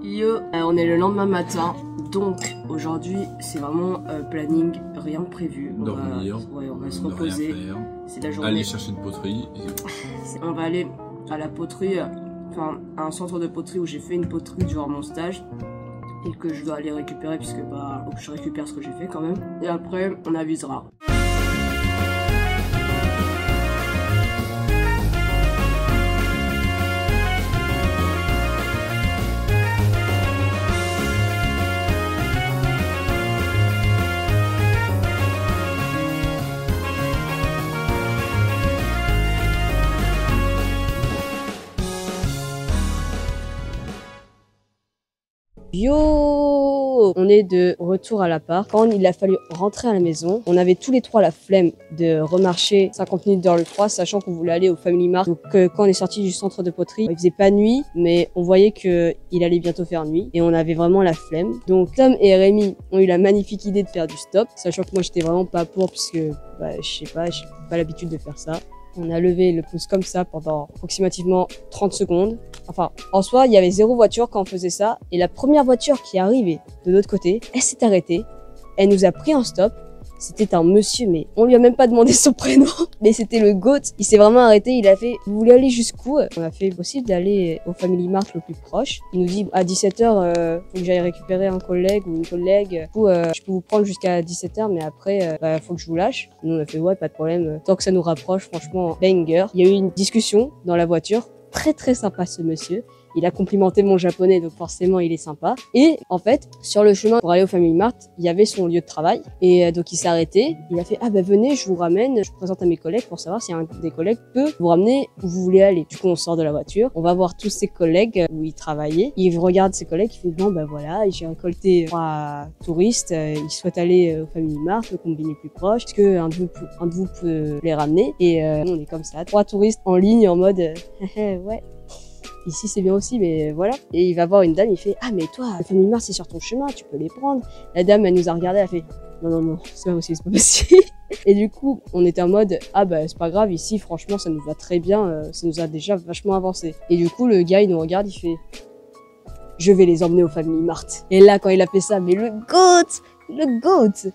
Yo, on est le lendemain matin, donc aujourd'hui c'est vraiment planning, rien de prévu. Dormir, on va se reposer. C'est la journée. Aller chercher une poterie. On va aller à la poterie, enfin à un centre de poterie où j'ai fait une poterie durant mon stage et que je dois aller récupérer puisque faut que je récupère ce que j'ai fait quand même. Et après on avisera. Yo, on est de retour à l'appart. Quand il a fallu rentrer à la maison, on avait tous les trois la flemme de remarcher 50 minutes dans le froid, sachant qu'on voulait aller au Family Mart. Donc quand on est sorti du centre de poterie, il faisait pas nuit, mais on voyait que il allait bientôt faire nuit et on avait vraiment la flemme. Donc Tom et Rémi ont eu la magnifique idée de faire du stop, sachant que moi j'étais vraiment pas pour puisque je sais pas, j'ai pas l'habitude de faire ça. On a levé le pouce comme ça pendant approximativement 30 secondes. Enfin, en soi, il y avait 0 voiture quand on faisait ça. Et la première voiture qui est arrivée de l'autre côté, elle s'est arrêtée. Elle nous a pris en stop. C'était un monsieur, mais on lui a même pas demandé son prénom. Mais c'était le GOAT. Il s'est vraiment arrêté. Il a fait, vous voulez aller jusqu'où? On a fait possible d'aller au Family Mart le plus proche. Il nous dit, à 17h, faut que j'aille récupérer un collègue ou une collègue. Du coup, je peux vous prendre jusqu'à 17h, mais après, faut que je vous lâche. Nous, on a fait, ouais, pas de problème. Tant que ça nous rapproche, franchement, banger. Il y a eu une discussion dans la voiture. Très, très sympa, ce monsieur. Il a complimenté mon japonais, donc forcément, il est sympa. Et en fait, sur le chemin pour aller au Family Mart, il y avait son lieu de travail. Et donc, il s'est arrêté. Il a fait, ah bah venez, je vous ramène. Je vous présente à mes collègues pour savoir si un des collègues peut vous ramener où vous voulez aller. Du coup, on sort de la voiture. On va voir tous ses collègues où il travaillait. Il regarde ses collègues. Il fait, bon, bah voilà, j'ai récolté 3 touristes. Ils souhaitent aller au Family Mart, le combiné plus proche. Est-ce que un de vous peut les ramener? Et on est comme ça. 3 touristes en ligne en mode, ouais. Ici c'est bien aussi, mais voilà. Et il va voir une dame, il fait, ah mais toi, le Family Mart c'est sur ton chemin, tu peux les prendre. La dame, elle nous a regardé, elle a fait, non, c'est pas possible, c'est pas possible. Et du coup, on était en mode, ah bah c'est pas grave, ici franchement ça nous va très bien, ça nous a déjà vachement avancé. Et du coup, le gars il nous regarde, il fait, je vais les emmener au Family Mart. Et là, quand il a fait ça, mais le GOAT!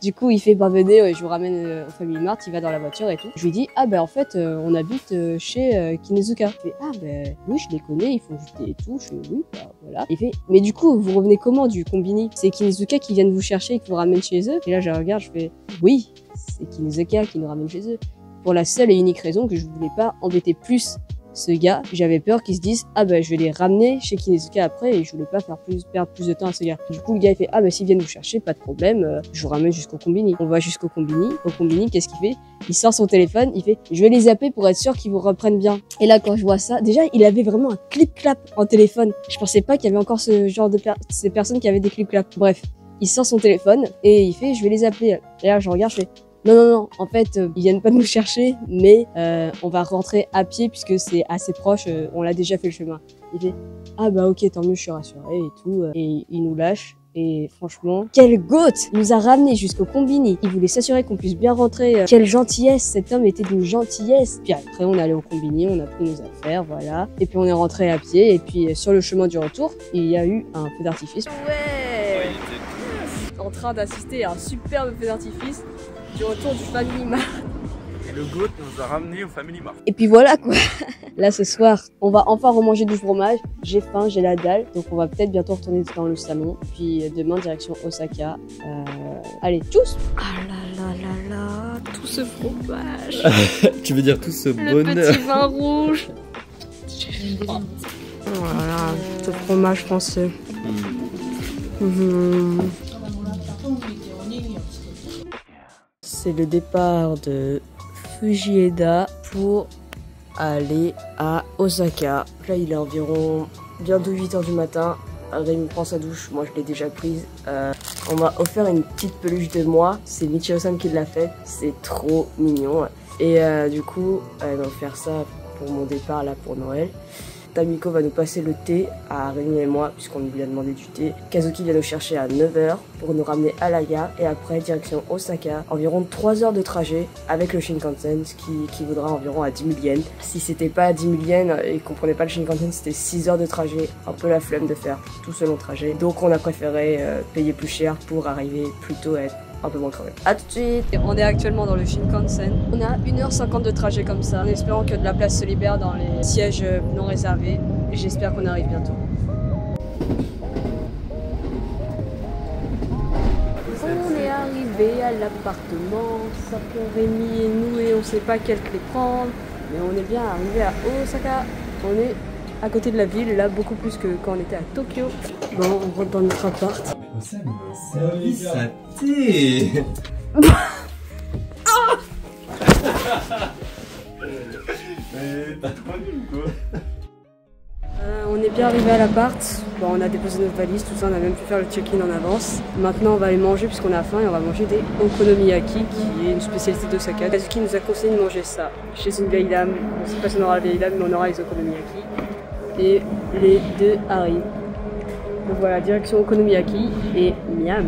Du coup, il fait, bah venez, je vous ramène au Family Mart, il va dans la voiture et tout. Je lui dis, ah bah en fait, on habite chez Kinezuka. Il fait, ah bah oui, je les connais, ils font du thé et tout. Je fais, oui, bah voilà. Il fait, mais du coup, vous revenez comment du combini? C'est Kinezuka qui viennent vous chercher et qui vous ramène chez eux? Et là, je regarde, je fais, oui, c'est Kinezuka qui nous ramène chez eux. Pour la seule et unique raison que je voulais pas embêter plus ce gars, j'avais peur qu'ils se disent, ah bah je vais les ramener chez Kinezuka après et je voulais pas perdre plus de temps à ce gars. Du coup le gars il fait, ah bah s'ils viennent vous chercher, pas de problème, je vous ramène jusqu'au combini. On va jusqu'au combini. Au combini, qu'est-ce qu'il fait? Il sort son téléphone, il fait, je vais les appeler pour être sûr qu'ils vous reprennent bien. Et là quand je vois ça, déjà il avait vraiment un clip-clap en téléphone. Je pensais pas qu'il y avait encore ce genre de ces personnes qui avaient des clip-clap. Bref, il sort son téléphone et il fait, je vais les appeler. Et là je regarde, je fais, non, en fait, ils viennent pas nous chercher, mais on va rentrer à pied puisque c'est assez proche, on l'a déjà fait le chemin. Il fait, ah bah ok, tant mieux, je suis rassurée et tout. Et il nous lâche. Et franchement, quel GOAT! Il nous a ramenés jusqu'au combini. Il voulait s'assurer qu'on puisse bien rentrer. Quelle gentillesse! Cet homme était d'une gentillesse. Puis après, on est allé au combini, on a pris nos affaires, voilà. Et puis on est rentré à pied. Et puis sur le chemin du retour, il y a eu un feu d'artifice. Ouais! En train d'assister à un superbe feu d'artifice du retour du Family Mart. Et le GOAT nous a ramenés au Family Mart. Et puis voilà quoi. Là ce soir, on va enfin remanger du fromage. J'ai faim, j'ai la dalle. Donc on va peut-être bientôt retourner dans le salon. Puis demain direction Osaka. Allez, tchuss. Ah là, tout ce fromage. Tu veux dire tout ce Le bonheur? petit vin rouge. Voilà, ce fromage français. C'est le départ de Fujieda pour aller à Osaka. Là, il est environ bientôt 8h du matin. Rémi prend sa douche, moi je l'ai déjà prise. On m'a offert une petite peluche de moi. C'est Michio-san qui l'a faite. C'est trop mignon. Et du coup, elle m'a offert ça pour mon départ là pour Noël. Tamiko va nous passer le thé à Rémi et moi, puisqu'on lui a demandé du thé. Kazuki vient nous chercher à 9 h pour nous ramener à la gare. Et après, direction Osaka. Environ 3 heures de trajet avec le Shinkansen, ce qui vaudra environ à 10 000 yens. Si c'était pas à 10 000 yens et qu'on prenait pas le Shinkansen, c'était 6 heures de trajet. Un peu la flemme de faire tout ce long trajet. Donc on a préféré payer plus cher pour arriver plus tôt à être un peu moins crevé. A tout de suite. On est actuellement dans le Shinkansen. On a 1h50 de trajet comme ça, en espérant que de la place se libère dans les sièges non réservés. Et j'espère qu'on arrive bientôt. On est arrivé à l'appartement, ça fait Rémi et nous et on sait pas quelle clé prendre. Mais on est bien arrivé à Osaka. On est à côté de la ville, là beaucoup plus que quand on était à Tokyo. Bon, on rentre dans notre appart. Ça me service à thé. Mais t'as trop nul ou quoi? On est bien arrivé à l'appart. Bon, on a déposé notre valise, tout ça, on a même pu faire le check-in en avance. Maintenant, on va aller manger puisqu'on a faim et on va manger des okonomiyaki, qui est une spécialité d'Osaka. Kazuki nous a conseillé de manger ça chez une vieille dame. On ne sait pas si on aura la vieille dame, mais on aura les okonomiyaki. Et les deux arrivent. Donc voilà, direction okonomiyaki et miam.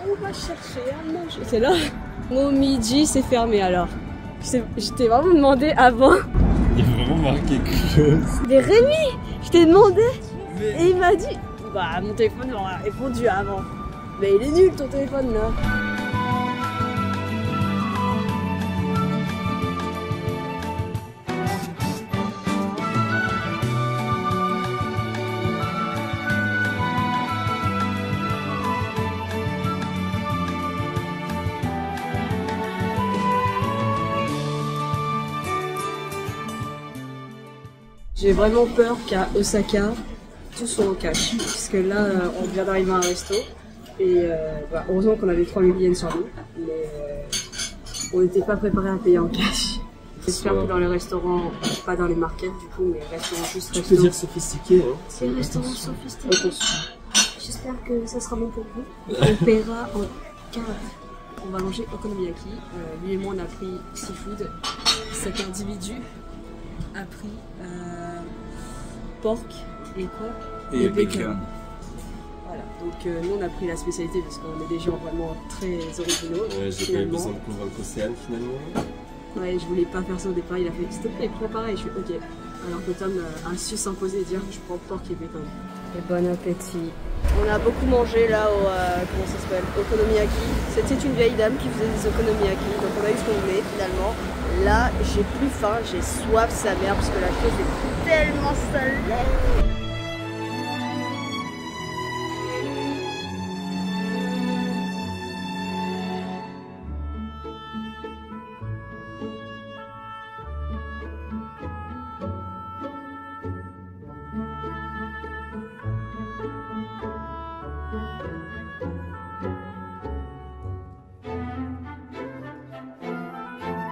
On va chercher à manger. C'est là. Au midi, c'est fermé alors. Je t'ai vraiment demandé avant. Il y a vraiment marqué quelque chose. Mais Rémi, je t'ai demandé. Et il m'a dit, bah mon téléphone aura répondu avant. Mais il est nul ton téléphone là. J'ai vraiment peur qu'à Osaka, tout soit en cash. Parce que là, on vient d'arriver à un resto. Et bah, heureusement qu'on avait 3000 yens sur nous. Mais on n'était pas préparé à payer en cash. J'espère que dans les restaurants, pas dans les markets du coup, mais restaurants juste Tu restaurants. peux dire sophistiqué, hein. C'est un restaurant sophistiqué. J'espère que ça sera bon pour vous. On paiera en cave. On va manger okonomiyaki. Lui et moi, on a pris seafood. Cet individu a pris porc et quoi? Et bacon. Voilà, donc nous on a pris la spécialité parce qu'on est des gens vraiment très originaux. Ouais, j'ai pas eu besoin de convaincre Océane finalement. Ouais, je voulais pas faire ça au départ, il a fait s'il te plaît, prépare et je fais ok. Alors que Tom a su s'imposer et dire je prends porc et bacon. Et bon appétit. On a beaucoup mangé là au comment ça s'appelle, okonomiyaki. C'était une vieille dame qui faisait des okonomiyaki, donc on a eu ce qu'on voulait finalement. Là, j'ai plus faim, j'ai soif sa mère parce que la chose est tellement salée.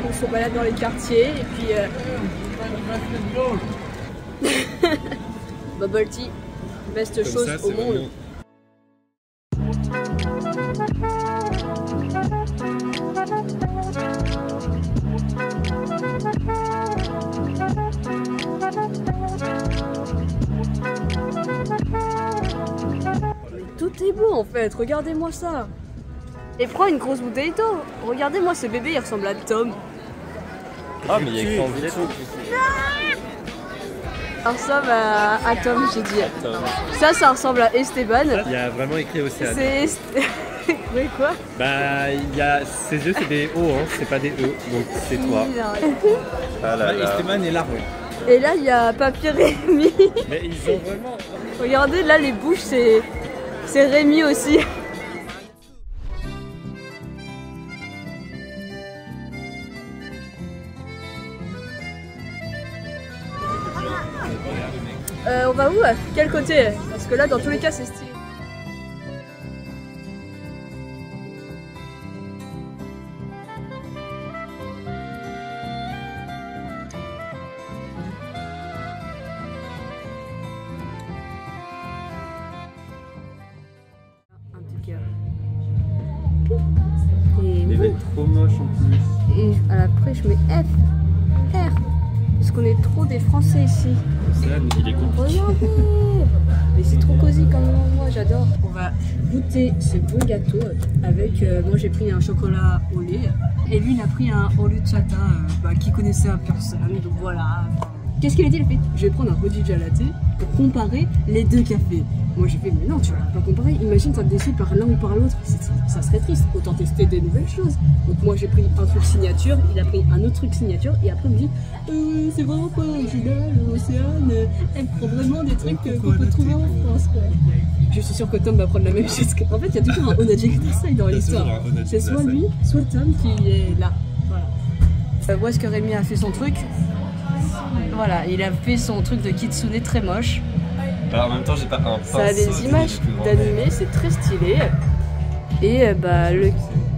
On se balade dans les quartiers et puis bubble tea, best Comme chose ça, au c'est monde. vraiment- Mais tout est beau en fait, regardez-moi ça. Et prends une grosse bouteille d'eau. Regardez-moi ce bébé, il ressemble à Tom. Ah, mais il y a écrit en vrai. Ça ressemble à Tom, j'ai dit. Ça ressemble à Esteban. Il y a vraiment écrit Océane. C'est mais quoi? Bah, il y a ses yeux, c'est des O, hein, c'est pas des E, donc c'est toi. Ah là là. Esteban est là, Et là, il y a Papy Rémi. Mais ils ont vraiment. Regardez, là, les bouches, c'est Rémi aussi. On va où? Quel côté? Parce que là, dans tous les cas, c'est stylé. Un petit cœur. Et Les en plus. Et après, je mets F, R. Parce qu'on est trop des Français ici. Océane, il est compliqué. Regardez. Mais c'est trop cosy comme endroit, j'adore. On va goûter ce bon gâteau avec... moi, j'ai pris un chocolat au lait. Et lui, il a pris un au lait de chata qu'il connaissait à personne. Donc voilà. Qu'est-ce qu'il a dit, il a fait, je vais prendre un Bodigia latte pour comparer les deux cafés. Moi j'ai fait, mais non, tu vas pas comparer. Imagine t'as décidé par l'un ou par l'autre, ça serait triste. Autant tester des nouvelles choses. Donc moi j'ai pris un truc signature, il a pris un autre truc signature, et après il me dit, c'est vraiment pas original, Océane, elle prend vraiment des trucs qu'on peut trouver en France. Quoi. Je suis sûre que Tom va prendre la même chose. En fait, il y a toujours un Onajek Dasai dans l'histoire. C'est soit lui, soit Tom qui est là. Voilà. Où est-ce que Rémi a fait son truc? Voilà, il a fait son truc de Kitsune très moche. Alors, en même temps, j'ai pas un pinceau. Ça a des images d'animé, c'est très stylé. Et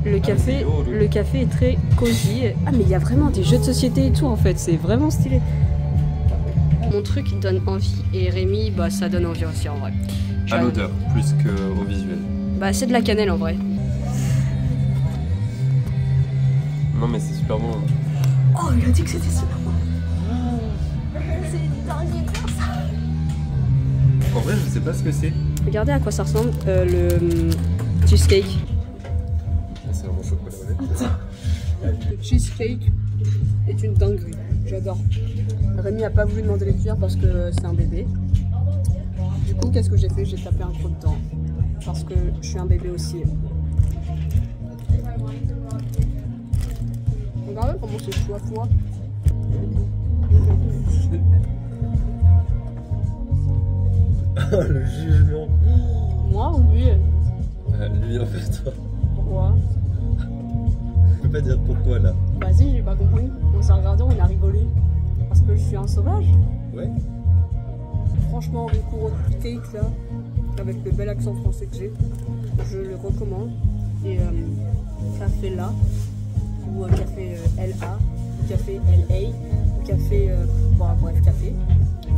le café est très cosy. Ah, mais il y a vraiment des jeux de société et tout en fait, c'est vraiment stylé. Mon truc il donne envie et Rémi, ça donne envie aussi en vrai. À l'odeur, plus qu'au visuel. C'est de la cannelle en vrai. Non, mais c'est super bon. Oh, il a dit que c'était super bon. C'est dingue comme ça. En vrai, je sais pas ce que c'est. Regardez à quoi ça ressemble le cheesecake. C'est vraiment chocolat. Le cheesecake est une dinguerie. J'adore. Rémi a pas voulu demander les cuillères parce que c'est un bébé. Du coup, qu'est-ce que j'ai fait? J'ai tapé un coup dedans. Parce que je suis un bébé aussi. Regardez comment c'est chou à fois. Le jugement. Moi ou lui? Lui en fait, toi. Pourquoi? Je peux pas dire pourquoi là. Vas-y, j'ai pas compris. On s'est regardé, on a rigolé. Parce que je suis un sauvage. Ouais. Franchement, le cours cake là, avec le bel accent français que j'ai, je le recommande. Et café là, ou café LA, ou café LA, ou café. Bref, café.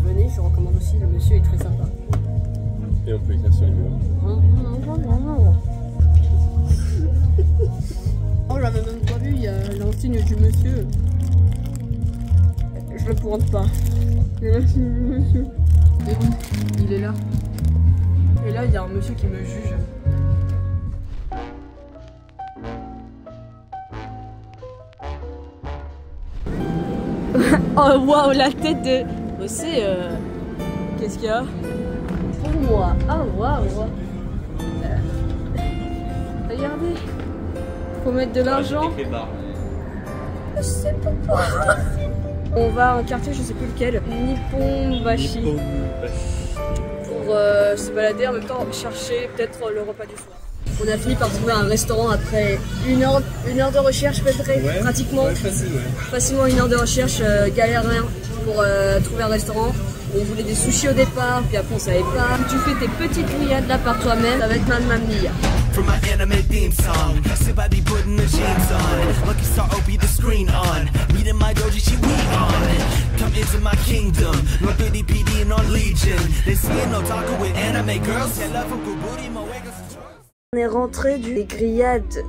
Venez, je recommande aussi, le monsieur est très sympa. Et on peut écrire sur les murs. Oh, j'avais même pas vu, il y a l'insigne du monsieur. Je le pointe pas. Il y a l'insigne du monsieur. Et oui, il est là. Et là, il y a un monsieur qui me juge. Oh waouh, la tête de... C'est qu'est-ce qu'il y a? Pour moi. Ah waouh. Regardez. Faut mettre de l'argent. Je sais pas. On va à un quartier, je sais plus lequel. Nippon-bashi. Pour se balader en même temps, chercher peut-être le repas du soir. On a fini par trouver un restaurant après une heure de recherche, peut-être pratiquement. Ouais, facile, ouais. Facilement 1 heure de recherche, galère rien pour trouver un restaurant. On voulait des sushis au départ, puis après on savait pas. Tu fais tes petites grillades là par toi-même avec Mamma Mia. From my anime theme song, somebody putting the jeans on. Lucky Star Opie the screen on. Reading my doji, she we on. Come into my kingdom. No goody PD and on Legion. They see no talker with anime girls. Yeah, love from Kuburi, my On est rentré des grillades,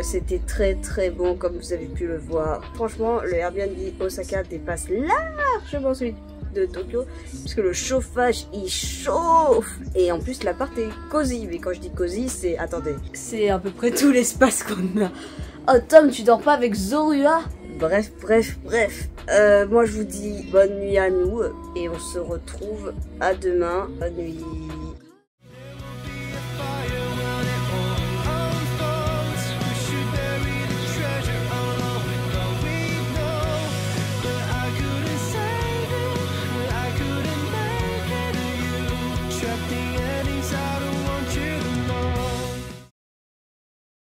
c'était très très bon comme vous avez pu le voir. Franchement, le Airbnb Osaka dépasse largement celui de Tokyo, parce que le chauffage il chauffe et en plus l'appart est cosy. Mais quand je dis cosy, c'est, attendez, c'est à peu près tout l'espace qu'on a. Oh Tom, tu dors pas avec Zorua? Bref. Moi je vous dis bonne nuit à nous et on se retrouve à demain. Bonne nuit.